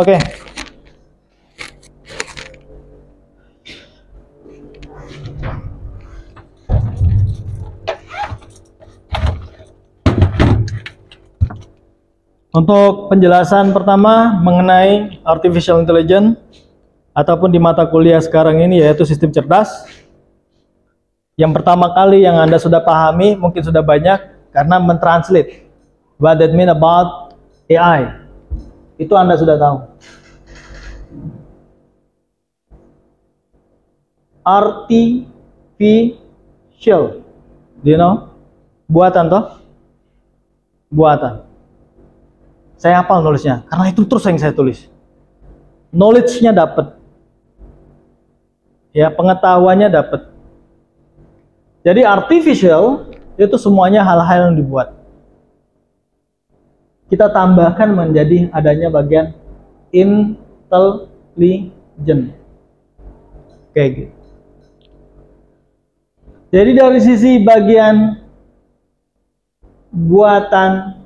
Oke. Untuk penjelasan pertama mengenai artificial intelligence ataupun di mata kuliah sekarang ini yaitu sistem cerdas. Yang pertama kali yang Anda sudah pahami, mungkin sudah banyak karena mentranslate what that mean about AI. Itu Anda sudah tahu. Artificial. Do you know? Buatan toh? Buatan. Saya hafal nulisnya, karena itu terus yang saya tulis. Knowledge-nya dapat. Ya, pengetahuannya dapat. Jadi artificial itu semuanya hal-hal yang dibuat. Kita tambahkan menjadi adanya bagian intelligent. Kayak gitu. Jadi dari sisi bagian buatan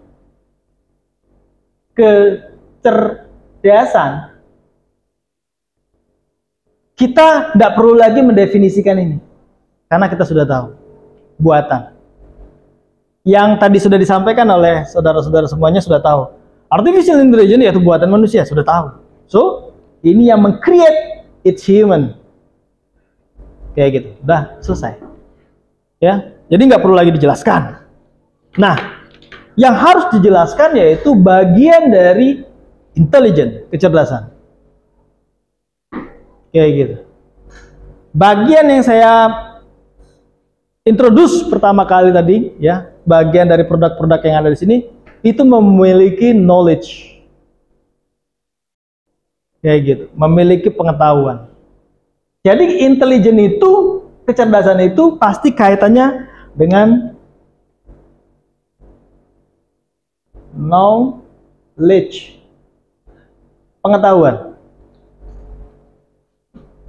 kecerdasan, kita tidak perlu lagi mendefinisikan ini, karena kita sudah tahu buatan. Yang tadi sudah disampaikan oleh saudara-saudara semuanya sudah tahu. Artificial intelligence yaitu buatan manusia, sudah tahu. So, ini yang meng-create it's human. Kayak gitu, udah selesai. Ya, jadi nggak perlu lagi dijelaskan. Nah, yang harus dijelaskan yaitu bagian dari intelijen, kecerdasan. Kayak gitu. Bagian yang saya introduce pertama kali tadi, ya, bagian dari produk-produk yang ada di sini, itu memiliki knowledge. Kayak gitu, memiliki pengetahuan. Jadi intelijen itu, kecerdasan itu pasti kaitannya dengan knowledge, pengetahuan.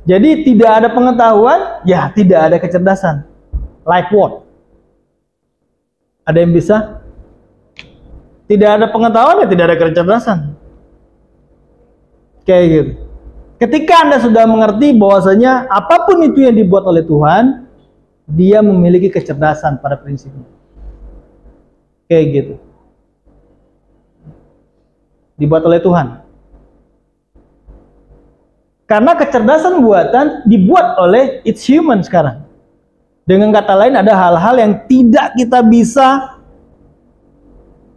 Jadi tidak ada pengetahuan, ya tidak ada kecerdasan. Like what? Ada yang bisa? Tidak ada pengetahuan, ya tidak ada kecerdasan. Kayak gitu. Ketika Anda sudah mengerti bahwasanya apapun itu yang dibuat oleh Tuhan, dia memiliki kecerdasan pada prinsipnya. Kayak gitu. Dibuat oleh Tuhan. Karena kecerdasan buatan dibuat oleh it's human sekarang. Dengan kata lain ada hal-hal yang tidak kita bisa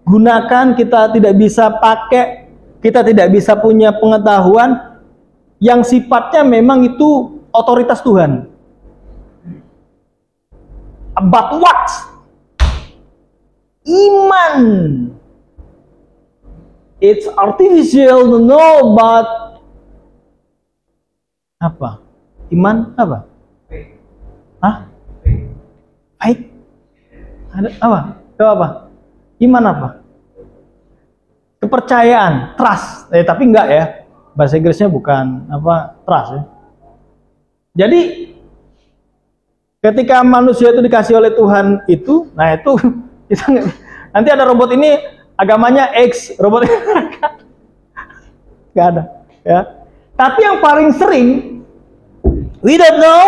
gunakan, kita tidak bisa pakai, kita tidak bisa punya pengetahuan yang sifatnya memang itu otoritas Tuhan. But what? Iman. It's artificial to know about apa? Iman apa? Hah? Baik. Ada apa? Coba apa? Iman apa? Kepercayaan, trust. Tapi enggak ya. Bahasa Inggrisnya bukan apa? Trust ya. Jadi ketika manusia itu dikasih oleh Tuhan itu, nah itu nanti ada robot ini agamanya X, robot ini nggak ada, ya. Tapi yang paling sering we don't know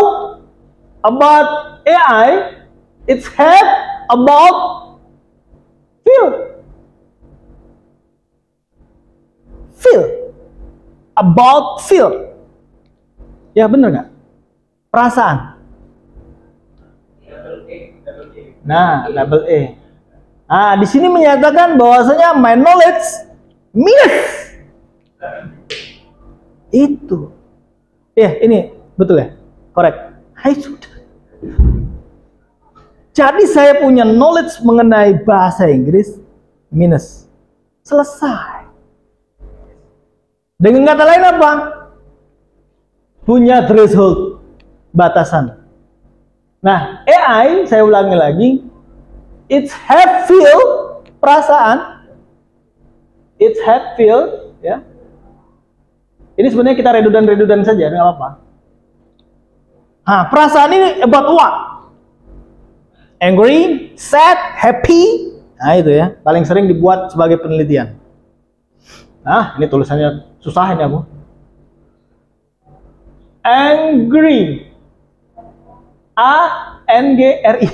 about AI, it's head about feel, about feel, ya bener nggak? Perasaan. Nah, double E. Nah, di sini menyatakan bahwasanya my knowledge minus. Itu. Ya, ini betul ya? Correct. Hai sudah. Jadi saya punya knowledge mengenai bahasa Inggris minus. Selesai. Dengan kata lain apa? Punya threshold, batasan. Nah, AI, saya ulangi lagi, it's have feel, perasaan, it's have feel, ya. Ini sebenarnya kita redundant saja, nggak apa-apa. Nah, perasaan ini about what? Angry, sad, happy. Nah, itu ya, paling sering dibuat sebagai penelitian. Nah, ini tulisannya susah ini aku. Angry. A-N-G-R-I.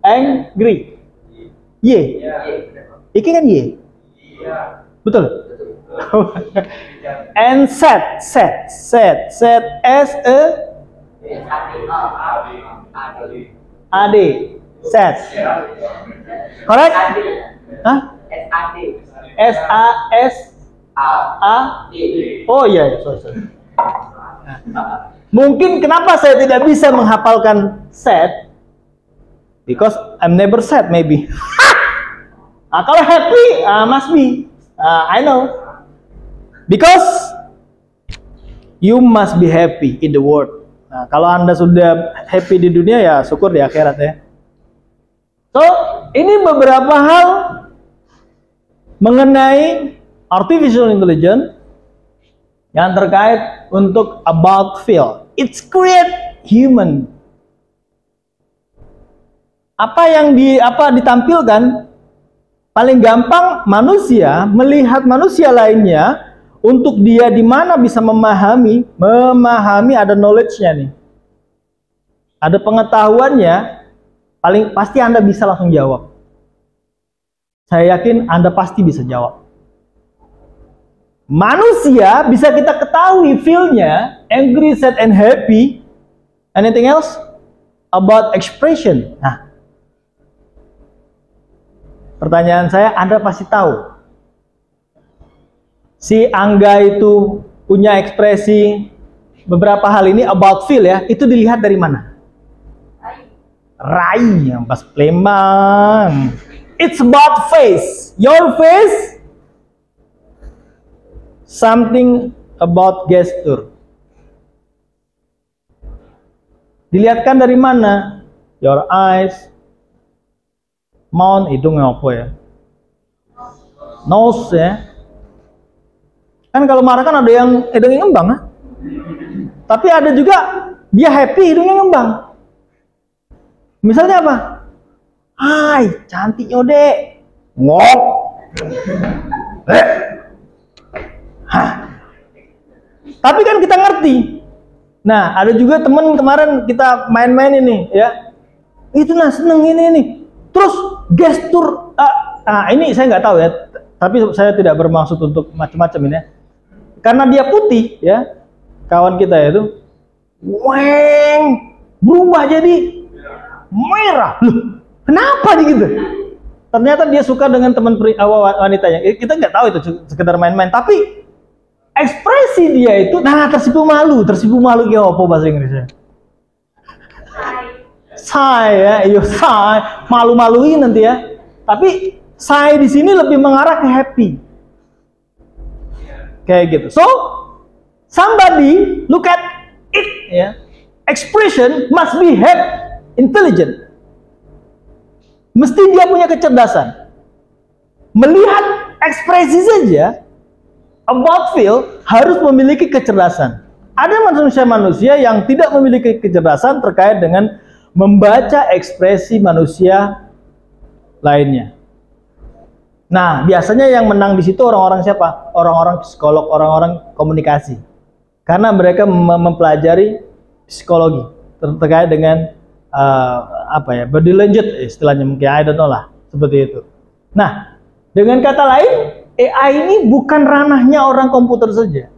Angry. Y. Iki kan Y. Betul. And sad. S-E-A-D. Sad. Correct? Hah? S-A-S-A-D. Oh iya, sorry. Mungkin kenapa saya tidak bisa menghafalkan sad? Because I'm never sad maybe. Kalau happy, must be. I know. Because you must be happy in the world. Nah, kalau Anda sudah happy di dunia, ya syukur di akhirat ya. So, ini beberapa hal mengenai artificial intelligence yang terkait untuk about feel. It's create human. Apa yang ditampilkan paling gampang manusia melihat manusia lainnya untuk dia di mana bisa memahami ada knowledge-nya nih. Ada pengetahuannya, paling pasti Anda bisa langsung jawab. Saya yakin Anda pasti bisa jawab. Manusia bisa kita ketahui feel-nya, angry, sad, and happy. Anything else? About expression. Nah, pertanyaan saya, Anda pasti tahu. Si Angga itu punya ekspresi beberapa hal ini about feel ya, itu dilihat dari mana? Rai yang pas Palembang. It's about face. Your face. Something about gesture. Dilihatkan dari mana? Your eyes. Mouth, hidung apa ya? Nose ya. Kan kalau marah kan ada yang hidungnya ngembang, ha? Tapi ada juga dia happy hidungnya ngembang. Misalnya apa? Hai, cantiknya dek. Ngok. Hah. Tapi kan kita ngerti. Nah, ada juga temen kemarin kita main-main ini, ya. Itu nah seneng ini. Terus gestur, ini saya nggak tahu ya. Tapi saya tidak bermaksud untuk macam-macam ini ya. Karena dia putih, ya, kawan kita itu, berubah jadi merah. Loh, kenapa nih gitu? Ternyata dia suka dengan teman wanitanya. Kita nggak tahu itu, sekedar main-main. Tapi ekspresi dia itu, tersipu malu kayak apa bahasa Inggrisnya? Saya, malu-maluin nanti ya. Tapi saya di sini lebih mengarah ke happy. Kayak gitu. So, somebody look at it, ya. Expression must be intelligent. Mesti dia punya kecerdasan. Melihat ekspresi saja, about feel harus memiliki kecerdasan. Ada manusia-manusia yang tidak memiliki kecerdasan terkait dengan membaca ekspresi manusia lainnya. Nah, biasanya yang menang di situ orang-orang siapa? Orang-orang psikolog, orang-orang komunikasi. Karena mereka mempelajari psikologi terkait dengan body language istilahnya, mungkin I don't know lah, seperti itu. Nah, dengan kata lain, AI ini bukan ranahnya orang komputer saja,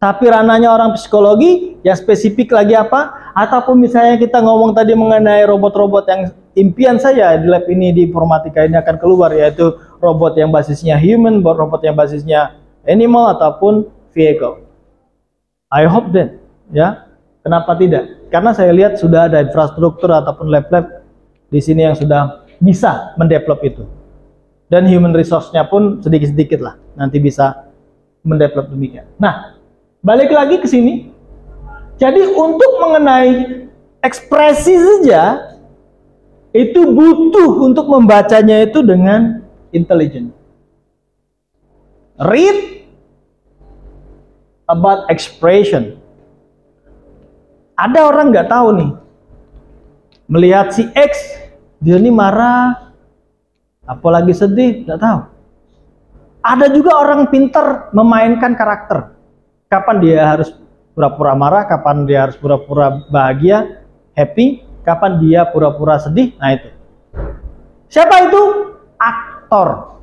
tapi ranahnya orang psikologi yang spesifik lagi apa? Ataupun misalnya kita ngomong tadi mengenai robot-robot yang impian saya di lab ini di informatika ini akan keluar, yaitu robot yang basisnya human, robot yang basisnya animal ataupun vehicle. I hope that, ya. Kenapa tidak? Karena saya lihat sudah ada infrastruktur ataupun lab-lab di sini yang sudah bisa mendevelop itu. Dan human resource-nya pun sedikit-sedikit lah nanti bisa mendevelop demikian. Nah, balik lagi ke sini. Jadi untuk mengenai ekspresi saja itu butuh untuk membacanya itu dengan intelijen. Read about expression. Ada orang nggak tahu nih, melihat si X, dia ini marah, Apalagi sedih, nggak tahu. Ada juga orang pintar memainkan karakter. Kapan dia harus pura-pura marah, kapan dia harus pura-pura bahagia, happy, kapan dia pura-pura sedih. Nah itu. Siapa itu? Aktor,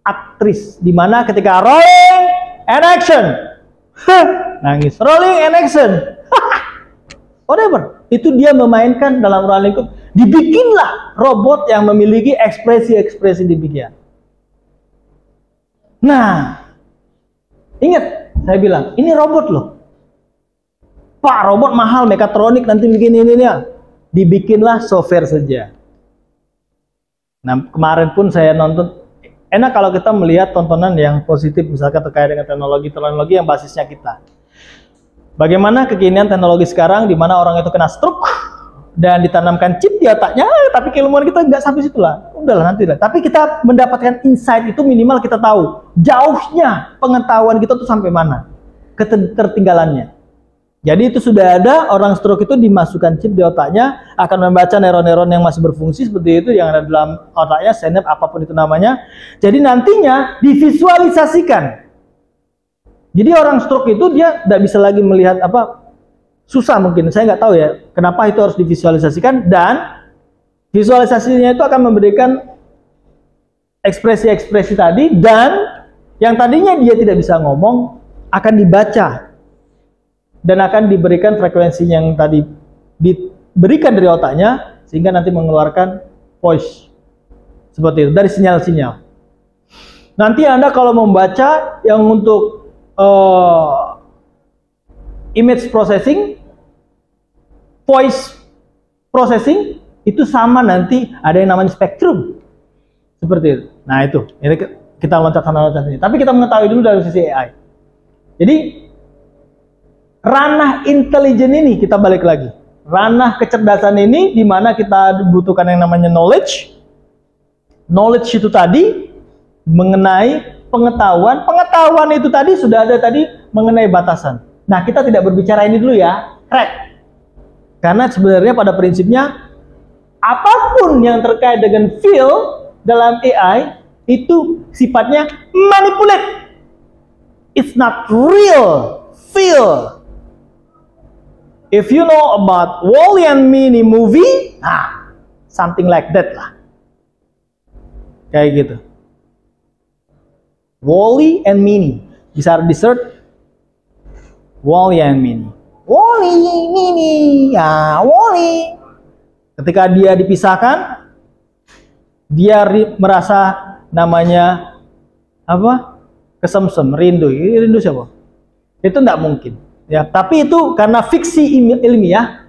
aktris. Dimana ketika rolling and action, nangis. Rolling and action, whatever. Itu dia memainkan dalam ruang lingkup. Dibikinlah robot yang memiliki ekspresi-ekspresi demikian. Nah, ingat saya bilang ini robot loh. Pak, robot mahal, mekatronik nanti bikin ini ya. Dibikinlah software saja. Nah, kemarin pun saya nonton. Enak kalau kita melihat tontonan yang positif, misalkan terkait dengan teknologi yang basisnya kita. Bagaimana kekinian teknologi sekarang, di mana orang itu kena stroke dan ditanamkan chip di otaknya, tapi keilmuan kita nggak sampai situ lah. Udahlah nanti lah. Tapi kita mendapatkan insight itu minimal kita tahu jauhnya pengetahuan kita tuh sampai mana, ketertinggalannya. Jadi itu sudah ada, orang stroke itu dimasukkan chip di otaknya, akan membaca neuron-neuron yang masih berfungsi seperti itu yang ada dalam otaknya, synapse apapun itu namanya. Jadi nantinya divisualisasikan. Jadi orang stroke itu dia tidak bisa lagi melihat apa, susah mungkin, saya nggak tahu ya kenapa itu harus divisualisasikan, dan visualisasinya itu akan memberikan ekspresi-ekspresi tadi, dan yang tadinya dia tidak bisa ngomong akan dibaca dan akan diberikan frekuensi yang tadi diberikan dari otaknya sehingga nanti mengeluarkan voice seperti itu dari sinyal-sinyal. Nanti Anda kalau membaca yang untuk image processing, voice processing, itu sama nanti ada yang namanya spektrum seperti itu. Nah itu, ini kita loncat sana loncat ini. Tapi kita mengetahui dulu dari sisi AI. Jadi ranah intelijen ini kita balik lagi. Ranah kecerdasan ini di mana kita butuhkan yang namanya knowledge. Knowledge itu tadi mengenai pengetahuan. Pengetahuan itu tadi sudah ada tadi mengenai batasan. Nah, kita tidak berbicara ini dulu ya, crack. Karena sebenarnya pada prinsipnya apapun yang terkait dengan feel dalam AI itu sifatnya manipulate. It's not real feel. If you know about Wall-E and Minnie movie, something like that lah. Kayak gitu. Wall-E and Minnie, bisa di search Wall-E and Minnie. Wall-E, Minnie, ya Wall-E. Ketika dia dipisahkan, dia merasa namanya apa? Kesemsem, rindu. Rindu siapa? Itu enggak mungkin. Ya, tapi itu karena fiksi ilmiah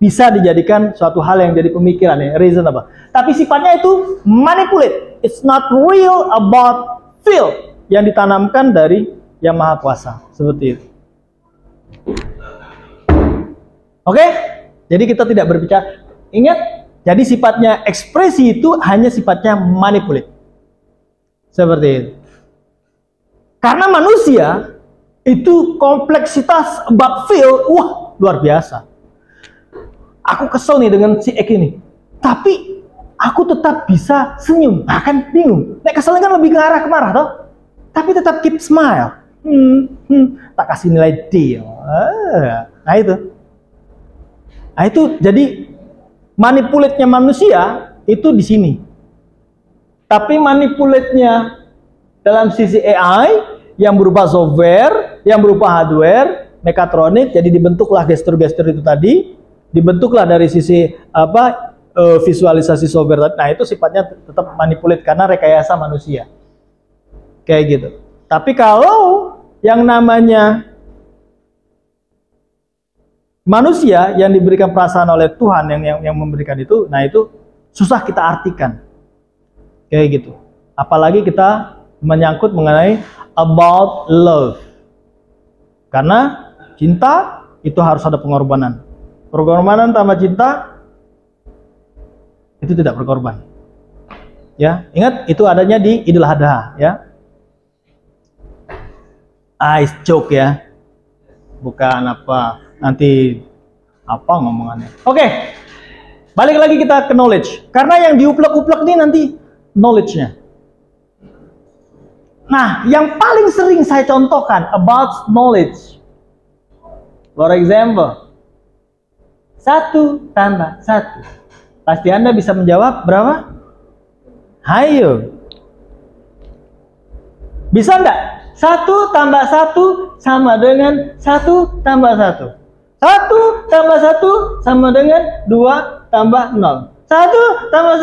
bisa dijadikan suatu hal yang jadi pemikiran ya, reason apa. Tapi sifatnya itu manipulate. It's not real about feel yang ditanamkan dari Yang Maha Kuasa seperti itu. Oke? Jadi kita tidak berbicara. Ingat, jadi sifatnya ekspresi itu hanya sifatnya manipulate. Seperti itu. Karena manusia itu kompleksitas about feel, wah luar biasa. Aku kesel nih dengan si Ek ini, tapi aku tetap bisa senyum. Nah, kan bingung. Nek keselnya kan lebih ke arah kemarah toh, tapi tetap keep smile. Tak kasih nilai D. Nah itu jadi manipulate-nya manusia itu di sini. Tapi manipulate-nya dalam sisi AI yang berupa software, yang berupa hardware, mekatronik, jadi dibentuklah gestur-gestur itu tadi, dibentuklah dari sisi apa visualisasi software. Nah, itu sifatnya tetap manipulate karena rekayasa manusia. Kayak gitu. Tapi kalau yang namanya manusia yang diberikan perasaan oleh Tuhan yang memberikan itu, nah itu susah kita artikan. Kayak gitu. Apalagi kita menyangkut mengenai about love. Karena cinta itu harus ada pengorbanan. Pengorbanan tanpa cinta itu tidak berkorban. Ya, ingat itu adanya di Idul Adha ya. Ice joke ya. Bukan apa nanti apa ngomongannya. Oke. Balik lagi kita ke knowledge. Karena yang diuplek-uplek ini nanti knowledge-nya. Nah, yang paling sering saya contohkan about knowledge. For example, 1 tambah 1. Pasti Anda bisa menjawab berapa? Hayo. Bisa enggak? 1 tambah 1 sama dengan 1 tambah 1. 1 tambah 1 sama dengan 2 tambah 0. 1 tambah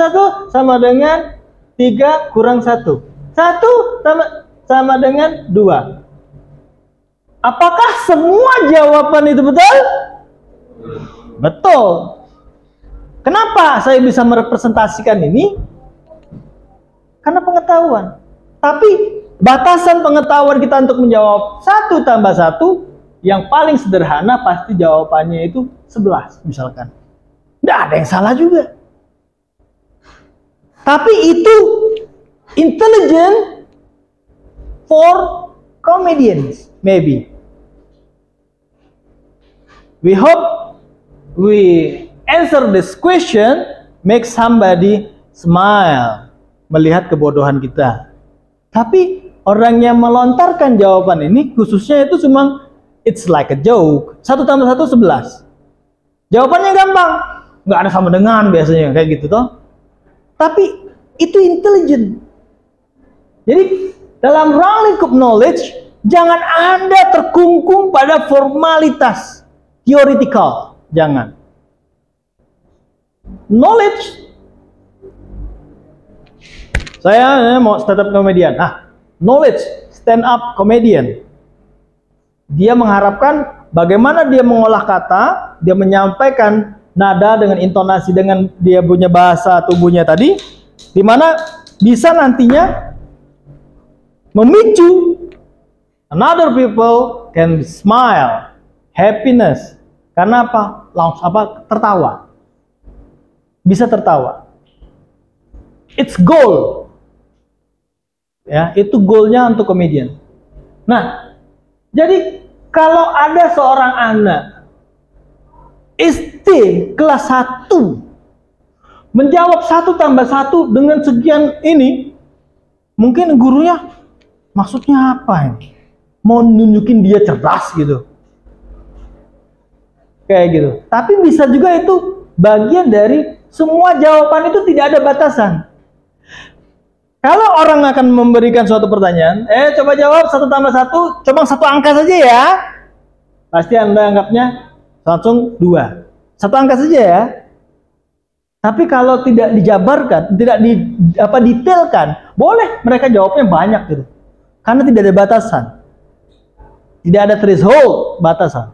1 sama dengan 3 kurang 1. 1 sama dengan 2. Apakah semua jawaban itu betul? Betul. Kenapa saya bisa merepresentasikan ini? Karena pengetahuan. Tapi batasan pengetahuan kita untuk menjawab 1 tambah 1 yang paling sederhana pasti jawabannya itu 11 misalkan. Nggak ada yang salah juga. Tapi itu intelligent for comedians maybe. We hope we answer this question make somebody smile melihat kebodohan kita. Tapi orang yang melontarkan jawaban ini khususnya itu cuma it's like a joke. 1 tambah 1 11. Jawabannya gampang. Nggak ada sama dengan biasanya kayak gitu toh. Tapi itu intelligent. Jadi dalam ruang lingkup knowledge jangan Anda terkungkung pada formalitas theoretical. Jangan. Knowledge. Saya mau stand up comedian. Knowledge stand up comedian. Dia mengharapkan bagaimana dia mengolah kata, dia menyampaikan nada dengan intonasi dengan dia punya bahasa tubuhnya tadi, di mana bisa nantinya memicu another people can smile, happiness. Karena apa? Langsung tertawa. Bisa tertawa. It's goal. Ya, itu goalnya untuk komedian. Nah, jadi kalau ada seorang anak SD kelas 1 menjawab 1 tambah 1 dengan sekian ini, mungkin gurunya maksudnya apa ini? Mau nunjukin dia cerdas gitu. Kayak gitu. Tapi bisa juga itu bagian dari semua jawaban itu tidak ada batasan. Kalau orang akan memberikan suatu pertanyaan, coba jawab 1 tambah 1, coba 1 angka saja ya. Pasti Anda anggapnya langsung 2. 1 angka saja ya. Tapi kalau tidak dijabarkan, tidak detailkan, boleh mereka jawabnya banyak gitu. Karena tidak ada batasan. Tidak ada threshold batasan.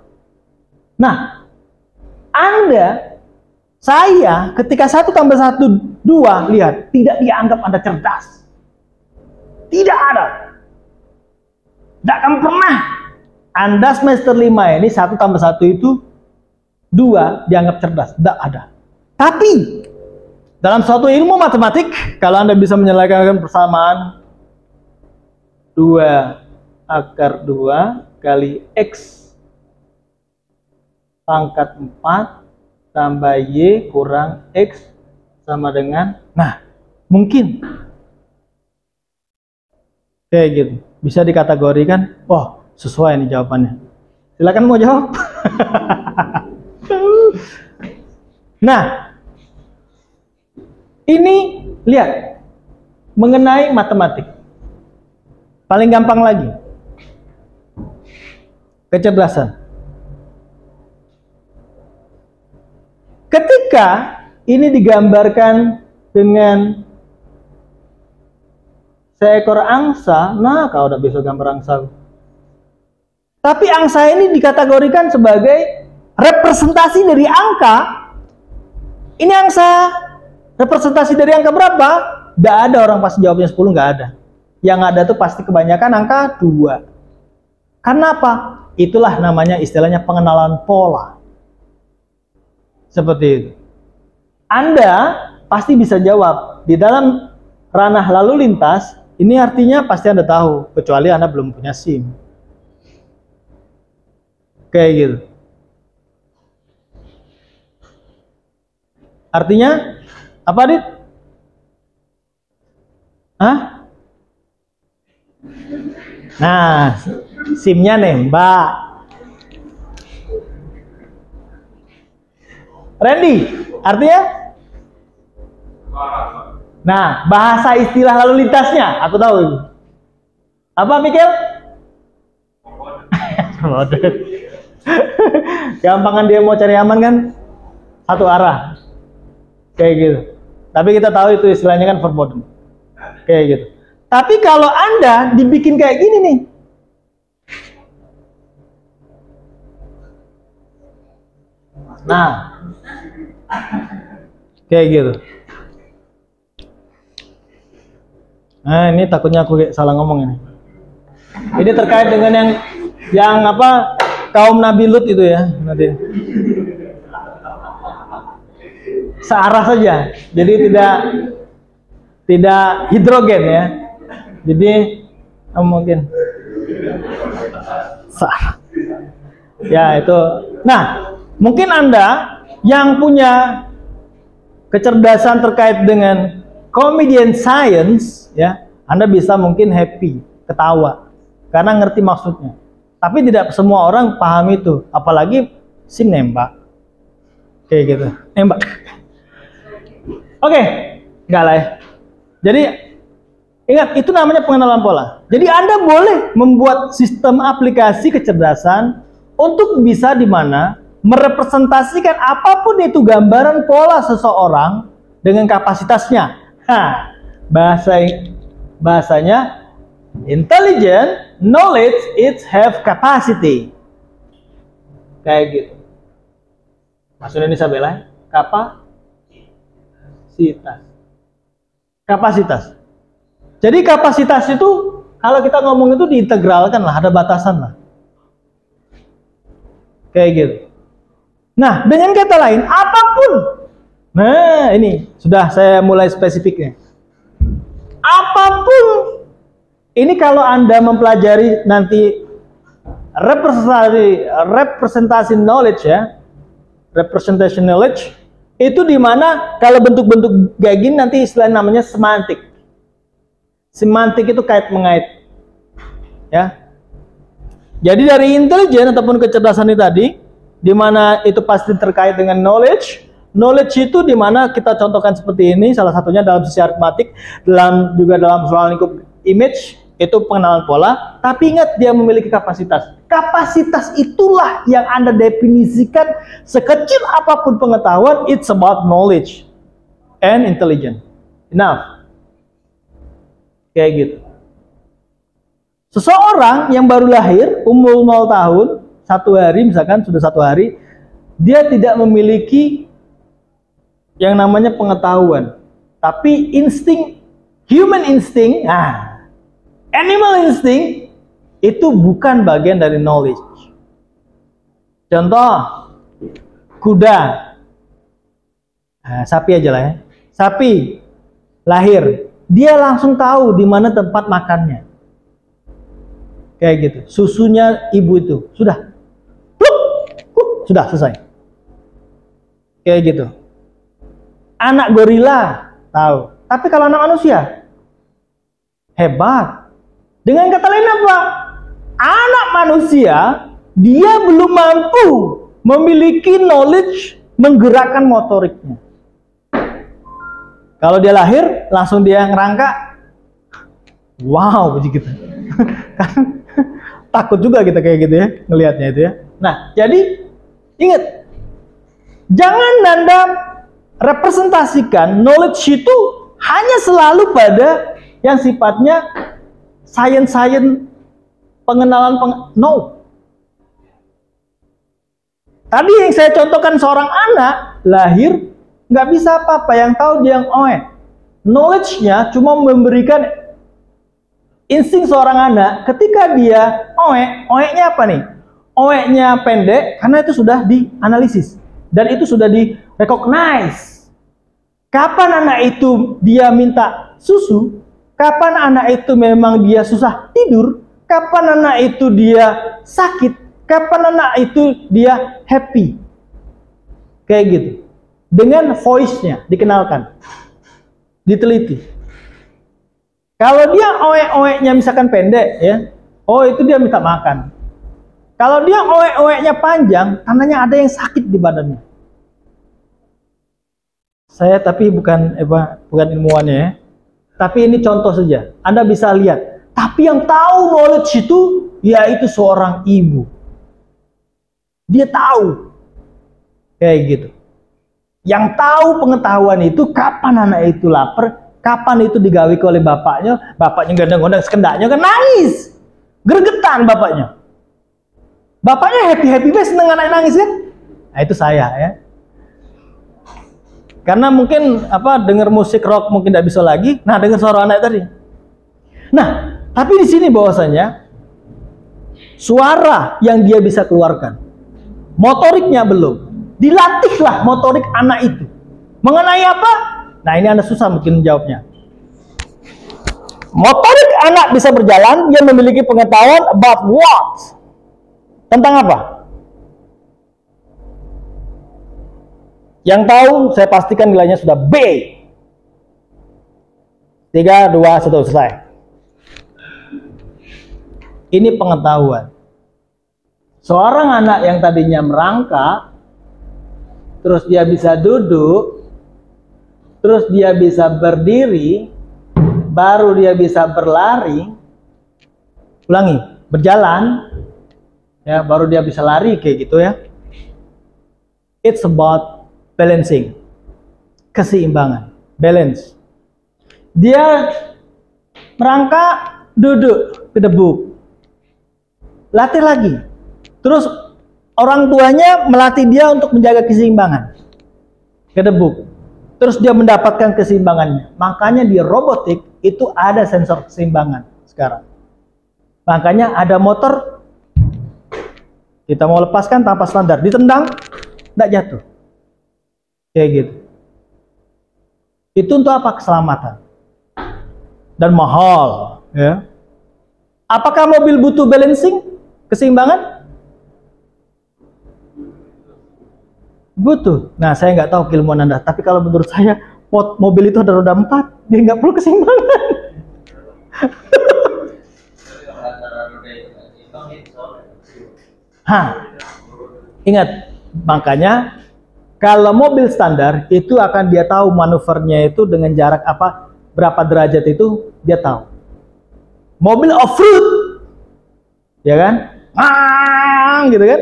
Nah, saya ketika 1 tambah 1 2, lihat, tidak dianggap Anda cerdas. Tidak ada. Tidak akan pernah Anda semester 5 ini 1 tambah 1 itu 2 dianggap cerdas. Tidak ada. Tapi dalam suatu ilmu matematik, kalau Anda bisa menyelesaikan persamaan 2 akar 2 kali X pangkat 4 tambah Y kurang X sama dengan, nah, mungkin kayak gitu. Bisa dikategorikan, oh, sesuai nih jawabannya. Silakan mau jawab. Nah, ini lihat mengenai matematik. Paling gampang lagi. Kecerdasan. Ketika ini digambarkan dengan seekor angsa, nah kau udah bisa gambar angsa. Tapi angsa ini dikategorikan sebagai representasi dari angka. Ini angsa representasi dari angka berapa? Tidak ada orang pasti jawabnya 10, nggak ada. Yang ada tuh pasti kebanyakan angka 2. Karena apa? Itulah namanya istilahnya pengenalan pola. Seperti itu. Anda pasti bisa jawab. Di dalam ranah lalu lintas, ini artinya pasti Anda tahu. Kecuali Anda belum punya SIM. Kayak gitu. Artinya apa, Dit? Hah? Nah, SIM-nya nembak. Randy, artinya? Nah, bahasa istilah lalu lintasnya, aku tahu. Apa, Mikil? Gampangan dia mau cari aman kan, satu arah. Kayak gitu. Tapi kita tahu itu istilahnya kan forbidden. Kayak gitu. Tapi kalau Anda dibikin kayak gini nih. Nah. Kayak gitu. Nah, ini takutnya aku salah ngomong ini. Ini terkait dengan yang apa? Kaum Nabi Lut itu ya, nanti. Searah saja. Jadi tidak hidrogen ya. Jadi mungkin ya itu. Nah, mungkin Anda yang punya kecerdasan terkait dengan comedian science ya, Anda bisa mungkin happy, ketawa karena ngerti maksudnya. Tapi tidak semua orang paham itu, apalagi SIM nembak. Kayak gitu. Nembak. Oke, enggak lah ya. Jadi ingat, itu namanya pengenalan pola. Jadi Anda boleh membuat sistem aplikasi kecerdasan untuk bisa di mana merepresentasikan apapun itu gambaran pola seseorang dengan kapasitasnya. Bahasanya intelligent knowledge it have capacity. Kayak gitu. Maksudnya ini Sabela, kapasitas. Jadi kapasitas itu kalau kita ngomong itu diintegralkan lah, ada batasan lah. Kayak gitu. Nah, dengan kata lain, apapun. Nah, ini sudah saya mulai spesifiknya. Apapun. Ini kalau Anda mempelajari nanti representasi knowledge ya. Representation knowledge itu dimana kalau bentuk-bentuk kayak gini nanti istilah namanya semantik. Semantik itu kait mengait, ya. Jadi dari intelijen ataupun kecerdasan ini tadi, di mana itu pasti terkait dengan knowledge. Knowledge itu di mana kita contohkan seperti ini, salah satunya dalam sisi aritmatik, juga dalam soal lingkup image, itu pengenalan pola. Tapi ingat, dia memiliki kapasitas. Kapasitas itulah yang Anda definisikan sekecil apapun pengetahuan, it's about knowledge and intelligence. Enough. Kayak gitu. Seseorang yang baru lahir, umur 0 tahun, 1 hari misalkan, sudah 1 hari, dia tidak memiliki yang namanya pengetahuan. Tapi insting, human instinct, animal instinct, itu bukan bagian dari knowledge. Contoh, kuda. Sapi aja lah ya. Sapi lahir, dia langsung tahu di mana tempat makannya. Kayak gitu. Susunya ibu itu sudah selesai. Kayak gitu. Anak gorila tahu. Tapi kalau anak manusia hebat. Dengan kata lain apa? Anak manusia dia belum mampu memiliki knowledge menggerakkan motoriknya. Kalau dia lahir langsung dia ngerangka. Wow, begitu. Takut juga kita kayak gitu ya, ngelihatnya itu ya. Nah, jadi ingat, jangan Anda representasikan knowledge itu hanya selalu pada yang sifatnya science pengenalan no. Tadi yang saya contohkan seorang anak lahir nggak bisa apa-apa, yang tahu dia yang knowledge-nya cuma memberikan insting seorang anak. Ketika dia nya apa nih? Nya pendek karena itu sudah dianalisis dan itu sudah di-recognize. Kapan anak itu dia minta susu? Kapan anak itu memang dia susah tidur? Kapan anak itu dia sakit? Kapan anak itu dia happy? Kayak gitu. dengan voice-nya dikenalkan, diteliti. Kalau dia oek-oeknya misalkan pendek, ya, oh itu dia minta makan. Kalau dia oek-oeknya panjang, tandanya ada yang sakit di badannya. Saya tapi bukan ilmuwannya, ya. Tapi ini contoh saja. Anda bisa lihat. Tapi yang tahu knowledge itu, yaitu seorang ibu. Dia tahu. Kayak gitu. Yang tahu pengetahuan itu, kapan anak itu lapar, kapan itu digawi oleh bapaknya gondang-gondang sekendaknya kan nangis. Gregetan bapaknya. Bapaknya happy-happy banget, seneng anak nangis kan? Nah, itu saya, ya. Karena mungkin dengar musik rock mungkin tidak bisa lagi. Nah, dengar suara anak tadi. Nah, tapi di sini bahwasanya suara yang dia bisa keluarkan, motoriknya belum. Dilatihlah motorik anak itu. Mengenai apa? Nah, ini Anda susah mungkin menjawabnya. Motorik anak bisa berjalan, dia memiliki pengetahuan about what? Tentang apa? Yang tahu, saya pastikan nilainya sudah B. 3, 2, 1, selesai. Ini pengetahuan. Seorang anak yang tadinya merangkak, terus dia bisa duduk, terus dia bisa berdiri, baru dia bisa berlari, ulangi, berjalan, ya, baru dia bisa lari kayak gitu, ya. It's about balancing, keseimbangan, balance. Dia merangkak, duduk, kedebuk, latih lagi. Terus orang tuanya melatih dia untuk menjaga keseimbangan, kedebuk. Terus dia mendapatkan keseimbangannya. Makanya di robotik itu ada sensor keseimbangan sekarang. Makanya ada motor. Kita mau lepaskan tanpa standar, ditendang, tidak jatuh. Kayak gitu. Itu untuk apa? Keselamatan. Dan mahal. Ya. Apakah mobil butuh balancing? Keseimbangan? Butuh. Nah, saya nggak tahu keilmuan Anda. Tapi kalau menurut saya, mobil itu ada roda 4. Dia nggak perlu keseimbangan. Ingat, makanya kalau mobil standar itu akan dia tahu manuvernya itu dengan jarak apa, berapa derajat itu dia tahu. Mobil off-road, ya kan, gitu kan,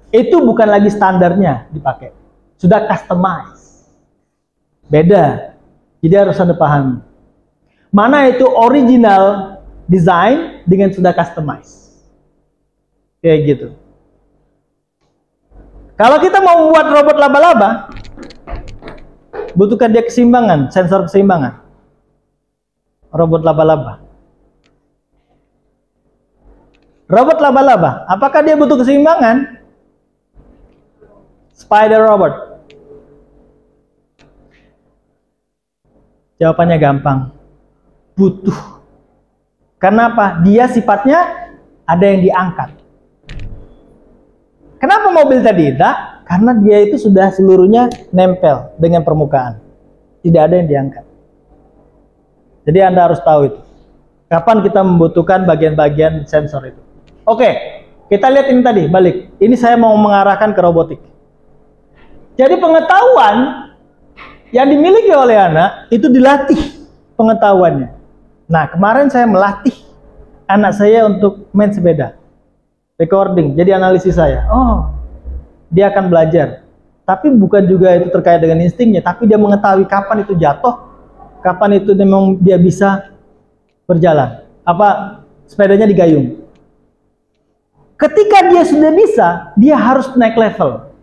itu bukan lagi standarnya dipakai, sudah customize, beda. Jadi harus Anda pahami mana itu original design dengan sudah customize, kayak gitu. Kalau kita mau membuat robot laba-laba, butuhkan dia keseimbangan, sensor keseimbangan. Robot laba-laba. Robot laba-laba, apakah dia butuh keseimbangan? Spider robot. Jawabannya gampang. Butuh. Kenapa? Dia sifatnya ada yang diangkat. Kenapa mobil tadi tidak? Karena dia itu sudah seluruhnya nempel dengan permukaan. Tidak ada yang diangkat. Jadi Anda harus tahu itu. Kapan kita membutuhkan bagian-bagian sensor itu. Oke, kita lihat ini tadi, balik. Ini saya mau mengarahkan ke robotik. Jadi pengetahuan yang dimiliki oleh anak, itu dilatih pengetahuannya. Nah, kemarin saya melatih anak saya untuk main sepeda. Recording, jadi analisis saya. Oh, dia akan belajar. Tapi bukan juga itu terkait dengan instingnya, tapi dia mengetahui kapan itu jatuh, kapan itu memang dia bisa berjalan. Sepedanya digayung. Ketika dia sudah bisa, dia harus naik level.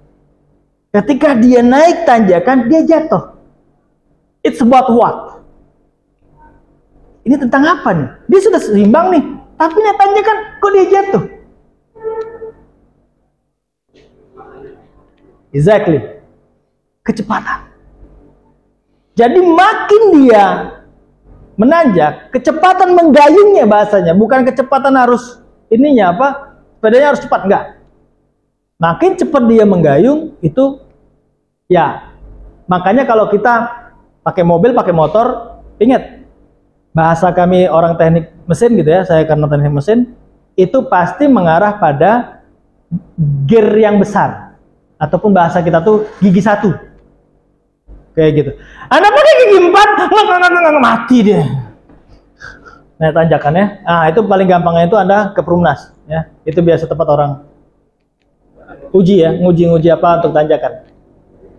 Ketika dia naik tanjakan, dia jatuh. It's about what? Ini tentang apa nih? Dia sudah seimbang nih, tapi naik tanjakan, kok dia jatuh? Exactly. Kecepatan. Jadi makin dia menanjak, kecepatan menggayungnya bahasanya, bukan kecepatan harus ininya sepedanya harus cepat, enggak. Makin cepat dia menggayung, itu ya Makanya kalau kita pakai mobil, pakai motor, ingat bahasa kami orang teknik mesin gitu ya, saya karena teknik mesin, itu pasti mengarah pada gear yang besar, ataupun bahasa kita tuh gigi 1, kayak gitu. Anda pakai gigi 4, mati dia. Nah, tanjakannya, itu paling gampangnya itu Anda ke Perumnas, ya. Itu biasa tempat orang uji ya, nguji apa untuk tanjakan.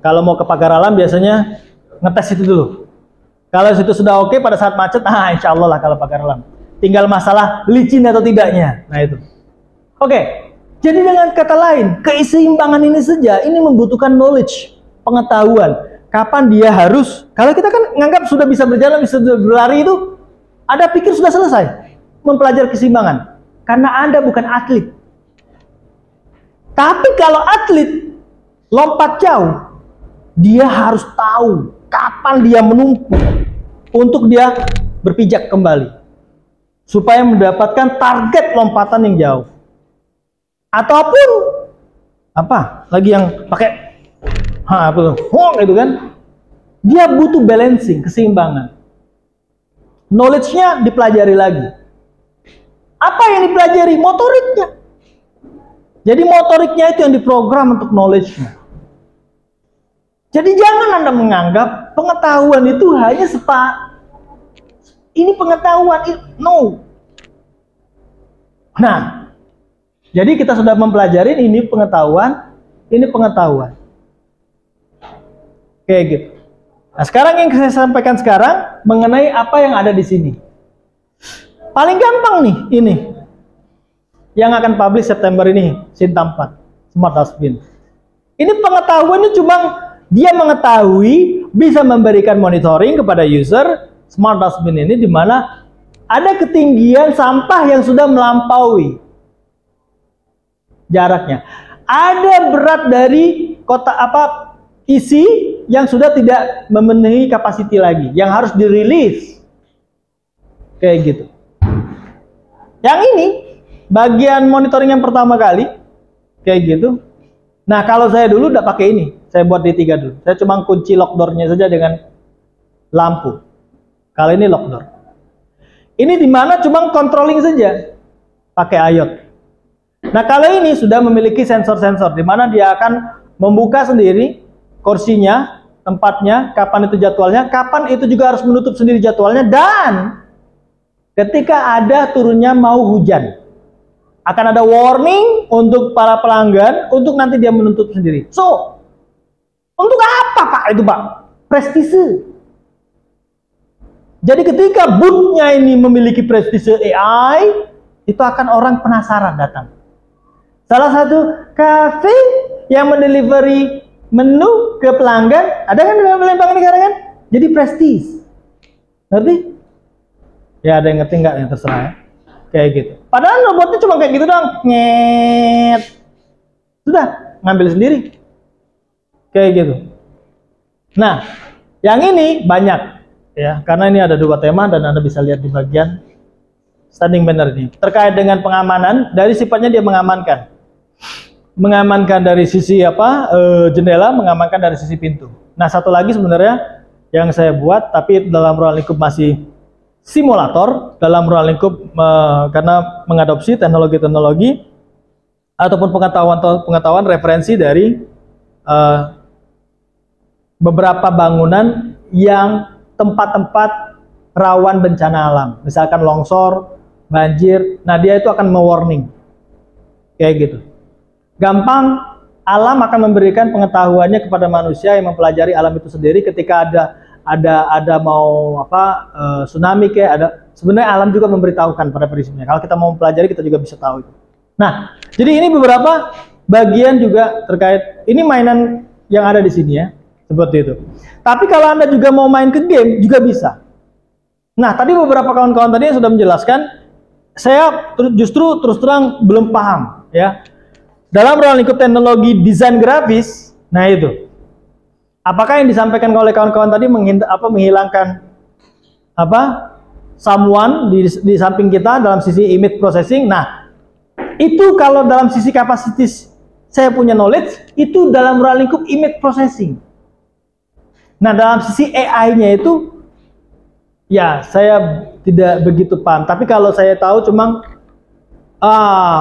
Kalau mau ke pagar alam biasanya ngetes itu dulu. Kalau situ sudah oke pada saat macet, insya Allah lah kalau pagar alam. Tinggal masalah licin atau tidaknya. Nah itu. Oke, jadi dengan kata lain, keseimbangan ini saja, ini membutuhkan knowledge, pengetahuan. Kapan dia harus, kalau kita kan nganggap sudah bisa berjalan, bisa berlari itu, Anda pikir sudah selesai mempelajari keseimbangan. Karena Anda bukan atlet. Tapi kalau atlet, lompat jauh, dia harus tahu kapan dia menumpuk untuk dia berpijak kembali supaya mendapatkan target lompatan yang jauh. Ataupun apa lagi yang pakai itu kan, dia butuh balancing, keseimbangan. Knowledge-nya dipelajari lagi. Apa yang dipelajari? Motoriknya. Jadi motoriknya itu yang diprogram untuk knowledge-nya. Jadi jangan Anda menganggap pengetahuan itu hanya ini pengetahuan, no. Nah, jadi kita sudah mempelajari ini pengetahuan, kayak gitu. Nah, sekarang yang saya sampaikan sekarang mengenai apa yang ada di sini. Paling gampang nih, ini yang akan publish September ini, Sinta 4, Smart Dustbin. Ini pengetahuannya cuma dia mengetahui, bisa memberikan monitoring kepada user Smart Dustbin ini, di mana ada ketinggian sampah yang sudah melampaui jaraknya. Ada berat dari isi yang sudah tidak memenuhi kapasiti lagi, yang harus dirilis. Kayak gitu. Yang ini bagian monitoring yang pertama kali, kayak gitu. Nah, kalau saya dulu udah pakai ini, saya buat D3 dulu. Saya cuma kunci lock door-nya saja dengan lampu. Kalau ini lock door. Ini dimana cuma controlling saja, pakai IOT. Nah, kalau ini sudah memiliki sensor-sensor, dimana dia akan membuka sendiri kursinya, tempatnya, kapan itu jadwalnya, kapan itu juga harus menutup sendiri jadwalnya, dan ketika ada turunnya mau hujan, akan ada warning untuk para pelanggan untuk nanti dia menutup sendiri. So, untuk apa Pak itu Pak? Prestise. Jadi ketika booth-nya ini memiliki prestise AI, itu akan orang penasaran datang. Salah satu cafe yang mendelivery menu ke pelanggan, ada kan di Palembang ini sekarang kan? Jadi prestis. Ngerti? Ya ada yang ngerti nggak, yang terserah ya. Kayak gitu. Padahal robotnya cuma kayak gitu doang. Nyet. Sudah, ngambil sendiri. Kayak gitu. Nah, yang ini banyak ya, karena ini ada 2 tema dan Anda bisa lihat di bagian standing banner ini. Terkait dengan pengamanan, dari sifatnya dia mengamankan. Mengamankan dari sisi jendela, mengamankan dari sisi pintu. Nah, satu lagi sebenarnya yang saya buat, tapi dalam ruang lingkup masih simulator, dalam ruang lingkup karena mengadopsi teknologi-teknologi ataupun pengetahuan referensi dari beberapa bangunan yang tempat-tempat rawan bencana alam, misalkan longsor, banjir. Nah, dia itu akan me-warning kayak gitu. Gampang, alam akan memberikan pengetahuannya kepada manusia yang mempelajari alam itu sendiri. Ketika ada mau tsunami kayak ada, sebenarnya alam juga memberitahukan pada prinsipnya. Kalau kita mau mempelajari, kita juga bisa tahu itu. Nah, jadi ini beberapa bagian juga terkait ini mainan yang ada di sini ya, seperti itu. Tapi kalau Anda juga mau main ke game juga bisa. Nah, tadi beberapa kawan-kawan tadi yang sudah menjelaskan, saya justru terus terang belum paham ya. Dalam ruang lingkup teknologi desain grafis, nah itu. Apakah yang disampaikan oleh kawan-kawan tadi menghilangkan someone di samping kita dalam sisi image processing? Nah, itu kalau dalam sisi kapasitas saya punya knowledge, itu dalam ruang lingkup image processing. Nah, dalam sisi AI-nya itu, ya saya tidak begitu paham. Tapi kalau saya tahu cuma,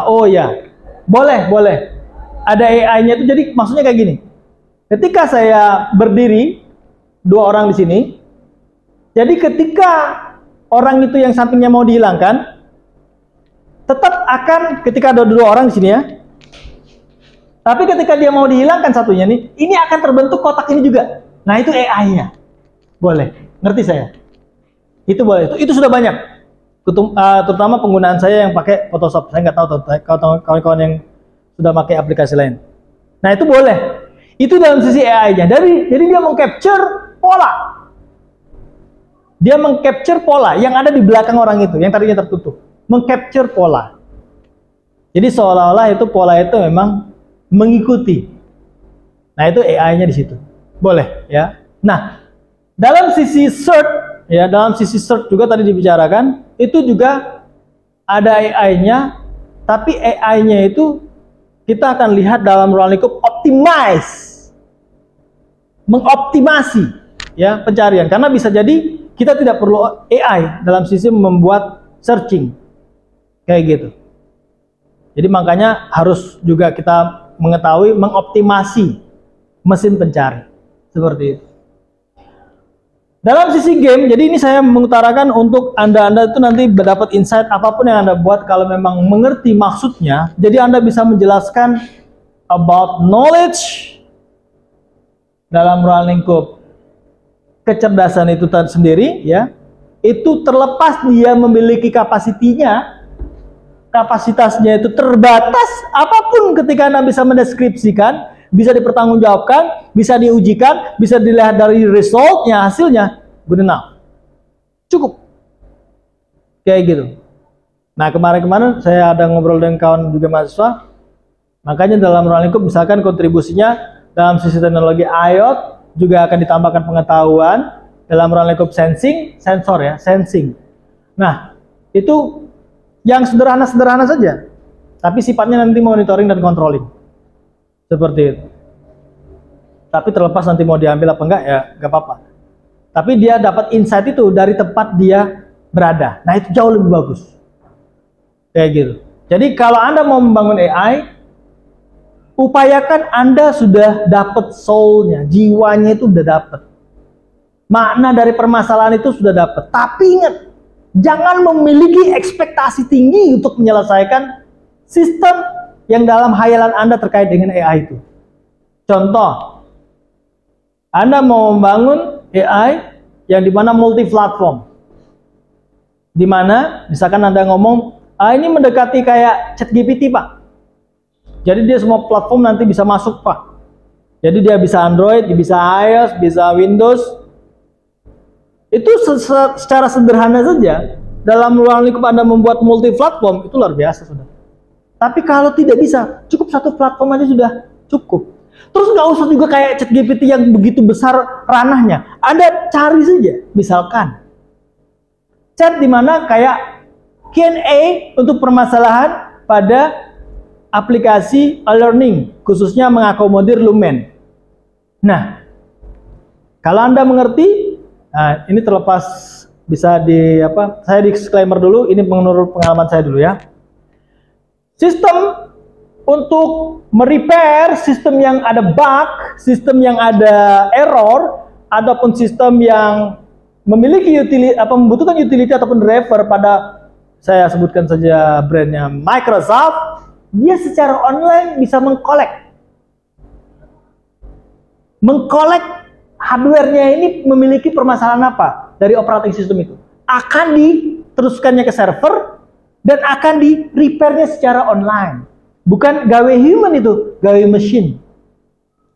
oh ya, boleh. Ada AI-nya itu, jadi maksudnya kayak gini. Ketika saya berdiri, 2 orang di sini, jadi ketika orang itu yang sampingnya mau dihilangkan, tetap akan, ketika ada 2 orang di sini ya, tapi ketika dia mau dihilangkan satunya nih, ini akan terbentuk kotak ini juga. Nah, itu AI-nya. Boleh, ngerti saya? Itu boleh, itu sudah banyak. Terutama penggunaan saya yang pakai Photoshop. Saya nggak tahu kawan-kawan yang sudah pakai aplikasi lain. Nah, itu boleh. Itu dalam sisi AI-nya. Jadi dia meng-capture pola. Dia meng-capture pola yang ada di belakang orang itu, yang tadinya tertutup. Meng-capture pola. Jadi seolah-olah itu pola itu memang mengikuti. Nah, itu AI-nya di situ. Boleh, ya. Nah, dalam sisi search, ya, dalam sisi search juga tadi dibicarakan, itu juga ada AI-nya, tapi AI-nya itu kita akan lihat dalam ruang lingkup mengoptimasi, ya, pencarian. Karena bisa jadi kita tidak perlu AI dalam sisi membuat searching, kayak gitu. Jadi makanya harus juga kita mengetahui mengoptimasi mesin pencari seperti itu. Dalam sisi game, jadi ini saya mengutarakan untuk Anda itu nanti mendapat insight apapun yang Anda buat, kalau memang mengerti maksudnya, jadi Anda bisa menjelaskan about knowledge dalam ruang lingkup kecerdasan itu sendiri, ya. Itu terlepas dia memiliki kapasitasnya itu terbatas, apapun ketika Anda bisa mendeskripsikan, bisa dipertanggungjawabkan, bisa diujikan, bisa dilihat dari resultnya, hasilnya, good enough. Cukup. Kayak gitu. Nah, kemarin-kemarin saya ada ngobrol dengan kawan juga mahasiswa, makanya dalam ruang lingkup misalkan kontribusinya dalam sisi teknologi IoT juga akan ditambahkan pengetahuan dalam ruang lingkup sensing. Nah, itu yang sederhana-sederhana saja, tapi sifatnya nanti monitoring dan controlling, seperti itu. Tapi terlepas nanti mau diambil apa enggak, ya nggak apa-apa. Tapi dia dapat insight itu dari tempat dia berada. Nah, itu jauh lebih bagus. Kayak gitu. Jadi kalau Anda mau membangun AI, upayakan Anda sudah dapat soul-nya, jiwanya itu udah dapat. Makna dari permasalahan itu sudah dapat. Tapi ingat, jangan memiliki ekspektasi tinggi untuk menyelesaikan sistem yang dalam hayalan Anda terkait dengan AI itu. Contoh, Anda mau membangun AI yang dimana multi-platform. Dimana, misalkan Anda ngomong, ini mendekati kayak ChatGPT, Pak. Jadi dia semua platform nanti bisa masuk, Pak. Jadi dia bisa Android, bisa iOS, bisa Windows. Itu secara sederhana saja, dalam ruang lingkup Anda membuat multi-platform, itu luar biasa, sudah. Tapi kalau tidak bisa, cukup satu platform aja sudah cukup. Terus nggak usah juga kayak ChatGPT yang begitu besar ranahnya. Anda cari saja, misalkan chat dimana kayak Q&A untuk permasalahan pada aplikasi e-learning, khususnya mengakomodir Lumen. Nah, kalau Anda mengerti, nah ini terlepas bisa saya disclaimer dulu, ini menurut pengalaman saya dulu ya. Sistem untuk merepair sistem yang ada bug, sistem yang ada error, ataupun sistem yang memiliki membutuhkan utility ataupun driver pada, saya sebutkan saja brandnya Microsoft, dia secara online bisa mengkolek hardware-nya ini memiliki permasalahan apa dari operating system itu. Akan diteruskannya ke server dan akan di-repair-nya secara online. Bukan gawe human itu, gawe machine.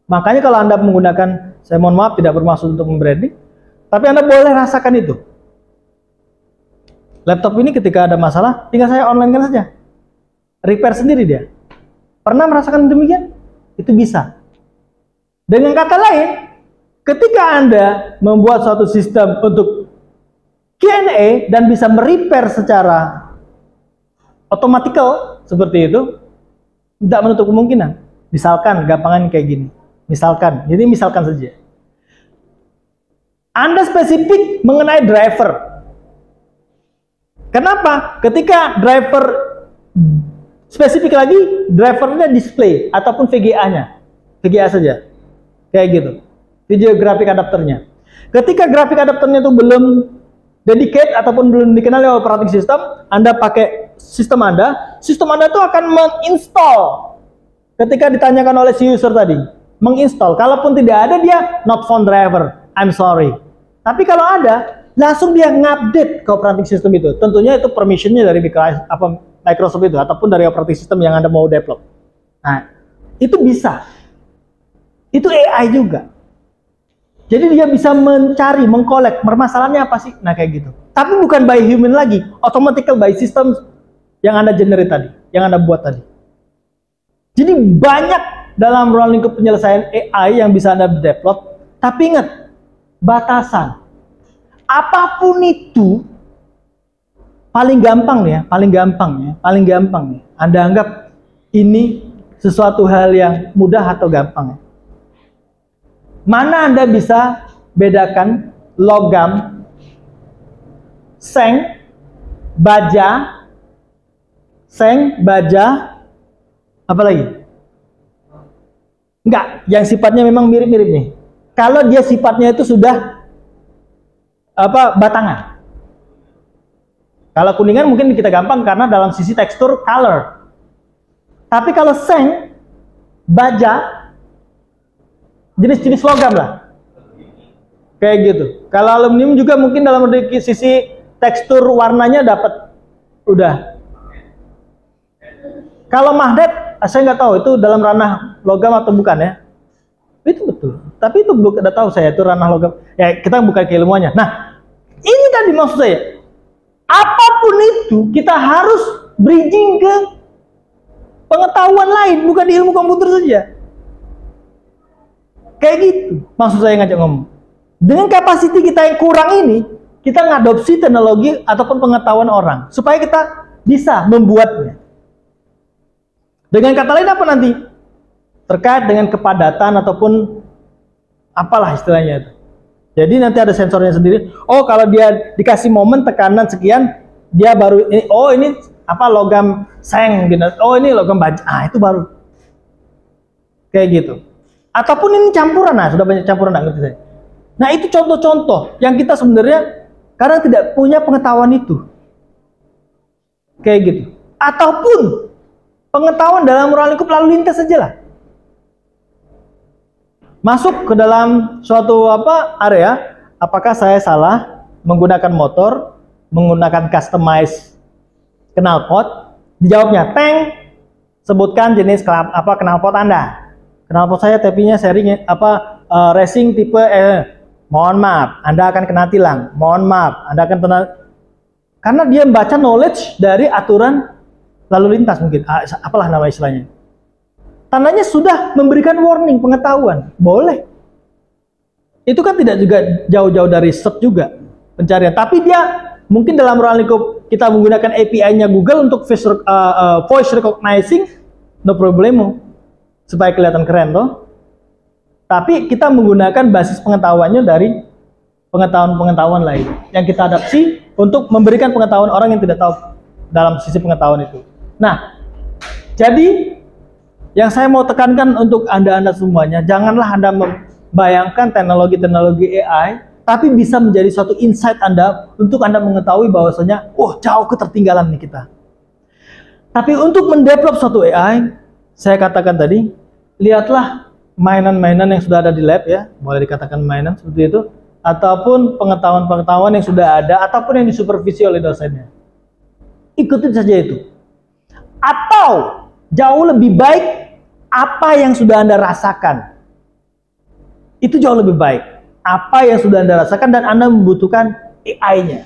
Makanya kalau Anda menggunakan, saya mohon maaf tidak bermaksud untuk membranding, tapi Anda boleh rasakan itu. Laptop ini ketika ada masalah, tinggal saya online-kan saja. Repair sendiri dia. Pernah merasakan demikian? Itu bisa. Dengan kata lain, ketika Anda membuat suatu sistem untuk Q&A dan bisa merepair secara otomatikal seperti itu, tidak menutup kemungkinan. Misalkan, gampangan kayak gini. Misalkan, jadi misalkan saja. Anda spesifik mengenai driver. Kenapa? Ketika driver spesifik lagi, drivernya display ataupun VGA-nya. VGA saja. Kayak gitu. Video graphic adapternya. Ketika graphic adapternya itu belum dedicate ataupun belum dikenali oleh operating system, Anda pakai sistem Anda itu akan menginstall ketika ditanyakan oleh si user tadi. Menginstall. Kalaupun tidak ada, dia not found driver. I'm sorry. Tapi kalau ada, langsung dia ngupdate ke operating system itu. Tentunya itu permissionnya dari Microsoft itu ataupun dari operating system yang Anda mau develop. Nah, itu bisa. Itu AI juga. Jadi dia bisa mencari, mengkolek permasalahannya apa sih? Nah, kayak gitu. Tapi bukan by human lagi, automatical by system yang Anda generate tadi, yang Anda buat tadi. Jadi banyak dalam ruang lingkup penyelesaian AI yang bisa Anda develop. Tapi ingat, batasan. Apapun itu paling gampang nih, paling gampang nih. Anda anggap ini sesuatu hal yang mudah atau gampang ya? Mana Anda bisa bedakan logam, seng, baja, apa lagi? Enggak, yang sifatnya memang mirip-mirip nih. Kalau dia sifatnya itu sudah batangan. Kalau kuningan mungkin kita gampang karena dalam sisi tekstur color. Tapi kalau seng, baja, jenis-jenis logam lah. Kayak gitu. Kalau aluminium juga mungkin dalam sisi tekstur warnanya dapat udah. Kalau magnet, saya nggak tahu itu dalam ranah logam atau bukan ya. Itu betul. Tapi itu belum ada tahu saya itu ranah logam. Ya kita bukan keilmuannya. Nah, ini tadi maksud saya. Apapun itu kita harus bridging ke pengetahuan lain, bukan di ilmu komputer saja. Kayak gitu. Maksud saya ngajak ngomong. Dengan kapasiti kita yang kurang ini, kita ngadopsi teknologi ataupun pengetahuan orang supaya kita bisa membuatnya. Dengan kata lain apa nanti? Terkait dengan kepadatan ataupun apalah istilahnya itu. Jadi nanti ada sensornya sendiri. Oh, kalau dia dikasih momen tekanan sekian, dia baru ini, oh ini apa logam seng gitu. Oh, ini logam baja. Ah, itu baru. Kayak gitu. Ataupun ini campuran, nah sudah banyak campuran ngerti saya. Nah, itu contoh-contoh yang kita sebenarnya karena tidak punya pengetahuan itu. Kayak gitu. Ataupun pengetahuan dalam ruang lingkup lalu lintas saja lah. Masuk ke dalam suatu area, apakah saya salah menggunakan motor, menggunakan customize knalpot? Dijawabnya, tank, sebutkan jenis knalpot Anda. Knalpot saya TP-nya seri racing tipe mohon maaf, Anda akan kena tilang. Mohon maaf, Anda akan kena, karena dia membaca knowledge dari aturan lalu lintas mungkin, apalah nama istilahnya. Tandanya sudah memberikan warning, pengetahuan. Boleh. Itu kan tidak juga jauh-jauh dari search juga pencarian. Tapi dia mungkin dalam ruang lingkup kita menggunakan API-nya Google untuk voice recognizing, no problemo. Supaya kelihatan keren toh. Tapi kita menggunakan basis pengetahuannya dari pengetahuan-pengetahuan lain yang kita adapsi untuk memberikan pengetahuan orang yang tidak tahu dalam sisi pengetahuan itu. Nah, jadi yang saya mau tekankan untuk Anda semuanya, janganlah Anda membayangkan teknologi-teknologi AI, tapi bisa menjadi suatu insight Anda untuk Anda mengetahui bahwasanya, oh jauh ketertinggalan nih kita. Tapi untuk mendevelop suatu AI, saya katakan tadi, lihatlah mainan-mainan yang sudah ada di lab ya, boleh dikatakan mainan seperti itu, ataupun pengetahuan-pengetahuan yang sudah ada, ataupun yang disupervisi oleh dosennya. Ikutin saja itu. Atau jauh lebih baik apa yang sudah Anda rasakan. Itu jauh lebih baik. Apa yang sudah Anda rasakan dan Anda membutuhkan AI-nya.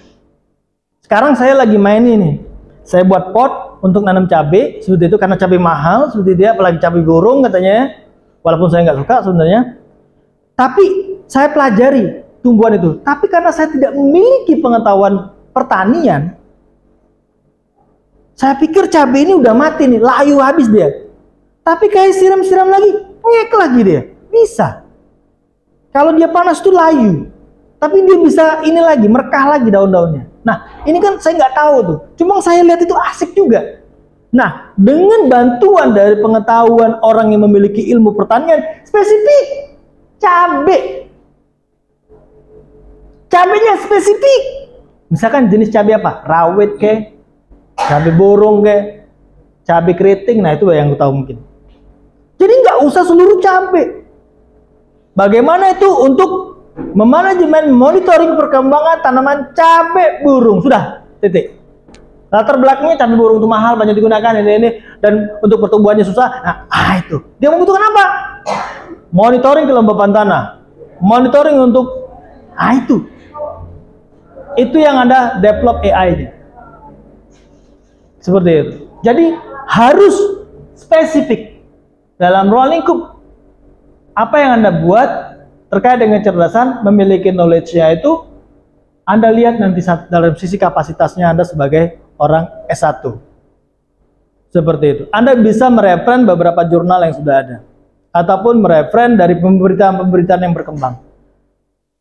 Sekarang saya lagi main ini. Saya buat pot untuk nanam cabai seperti itu karena cabai mahal seperti dia, apalagi cabai burung katanya. Walaupun saya nggak suka sebenarnya. Tapi saya pelajari tumbuhan itu. Tapi karena saya tidak memiliki pengetahuan pertanian, saya pikir cabai ini udah mati nih, layu habis dia. Tapi kayak siram-siram lagi, ngek lagi dia. Bisa. Kalau dia panas tuh layu. tapi dia bisa ini lagi, merekah lagi daun-daunnya. Nah, ini kan saya nggak tahu tuh. Cuma saya lihat itu asik juga. Nah, dengan bantuan dari pengetahuan orang yang memiliki ilmu pertanian spesifik, cabenya spesifik. Misalkan jenis cabai apa? Rawit ke, cabai borong ke, cabai keriting. Nah, itu yang aku tahu mungkin. Jadi nggak usah seluruh cabai. Bagaimana itu untuk memanajemen monitoring perkembangan tanaman cabai burung? Sudah, titik. Latar belakangnya cabai burung itu mahal, banyak digunakan ini dan untuk pertumbuhannya susah. Nah, itu. Dia membutuhkan apa? Monitoring kelembapan tanah, monitoring untuk itu. Itu yang Anda develop AI-nya. Seperti itu. Jadi harus spesifik dalam ruang lingkup. Apa yang Anda buat terkait dengan kecerdasan, memiliki knowledge-nya itu, Anda lihat nanti dalam sisi kapasitasnya Anda sebagai orang S1. Seperti itu. Anda bisa mereferen beberapa jurnal yang sudah ada. Ataupun mereferen dari pemberitaan-pemberitaan yang berkembang.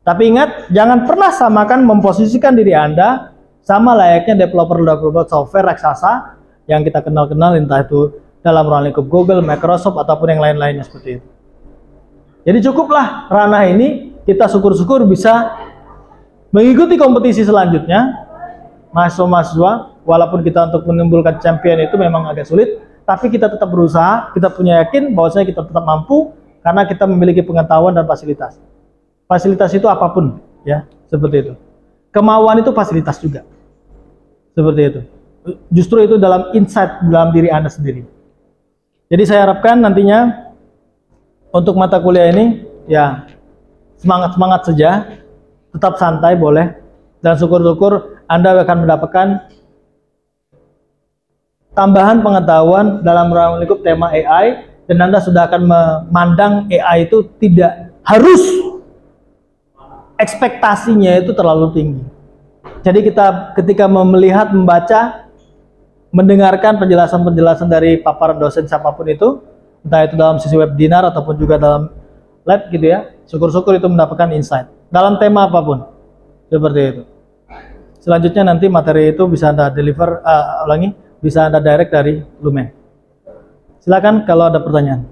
Tapi ingat, jangan pernah samakan memposisikan diri Anda sama layaknya developer software raksasa yang kita kenal-kenal, entah itu dalam ruang lingkup Google, Microsoft, ataupun yang lain-lainnya seperti itu. Jadi cukuplah ranah ini, kita syukur-syukur bisa mengikuti kompetisi selanjutnya. Mahasiswa-mahasiswa, walaupun kita untuk menimbulkan champion itu memang agak sulit, tapi kita tetap berusaha, kita punya yakin bahwasanya kita tetap mampu karena kita memiliki pengetahuan dan fasilitas. Fasilitas itu apapun, ya, seperti itu. Kemauan itu fasilitas juga, seperti itu. Justru itu dalam insight dalam diri Anda sendiri. Jadi saya harapkan nantinya untuk mata kuliah ini, ya, semangat-semangat saja, tetap santai boleh, dan syukur-syukur Anda akan mendapatkan tambahan pengetahuan dalam ruang lingkup tema AI, dan Anda sudah akan memandang AI itu tidak harus ekspektasinya itu terlalu tinggi. Jadi kita ketika melihat, membaca, mendengarkan penjelasan-penjelasan dari paparan dosen siapapun itu, entah itu dalam sisi webinar ataupun juga dalam lab gitu ya, syukur-syukur itu mendapatkan insight dalam tema apapun, seperti itu. Selanjutnya nanti materi itu bisa Anda deliver, bisa Anda direct dari Lumen. Silakan kalau ada pertanyaan.